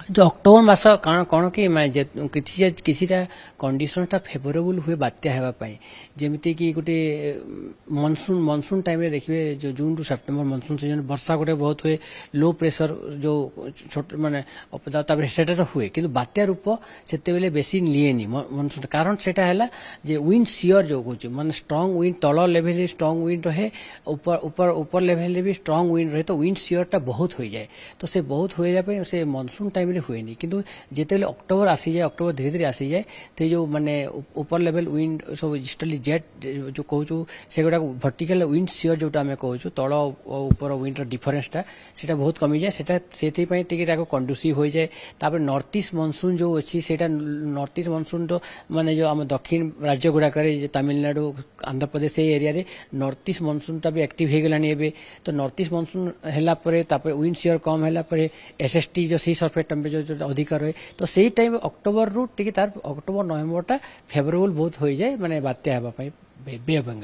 जो अक्टोबर मास कौन कि किसी कंडीशन टा फेवरेबल हुए बात्या हेबाई जमीती कि गोटे मनसून मनसून टाइम रे देखिए जो जून टू सेप्टेम्बर मनसून सीजन वर्षा गोटे बहुत हुए लो प्रेशर जो छोट माने सेटा तो हुए कि बात्या रूप से बेसी लिएनि मनसून कारण से विंड सियर जो कह माने स्ट्रांग विंड तल लेवल स्ट्रांग विंड रहे ऊपर ऊपर ऊपर लेवल भी स्ट्रांग विंड रहे तो विंड सियर टा बहुत हो जाए तो से बहुत हो जाए से मनसून टाइम हुए किंतु जिते अक्टोबर आसी जाए अक्टोबर धीरे धीरे आसी जाए तो जो माने ऊपर लेवल विंड सब इस्टर्ली जेट जो कहूँ से गुड़ा वर्टिकल विंड सियर जो आम कहूँ तल ऊपर विंड डिफरेन्सटा से बहुत कमी जाए से कंडुसिव हो जाए तापर नॉर्थ ईस्ट मनसून जो अच्छी से नॉर्थ ईस्ट मनसून तो माने जो आम दक्षिण राज्य गुड़ाक तमिलनाडु आंध्र प्रदेश एरिया रे नॉर्थ ईस्ट मनसून टा भी एक्टिव हो गलानी तो नॉर्थ ईस्ट मनसून है विंड सियर कम है एसएसटी जो सी सरफेस टेम्परेचर अधिक रहे तो सही टाइम अक्टोबर रु तार अक्टोबर नवेम्बर टा फेवरेबल बहुत हो जाए माने बात्या बे ऑफ बंगाल।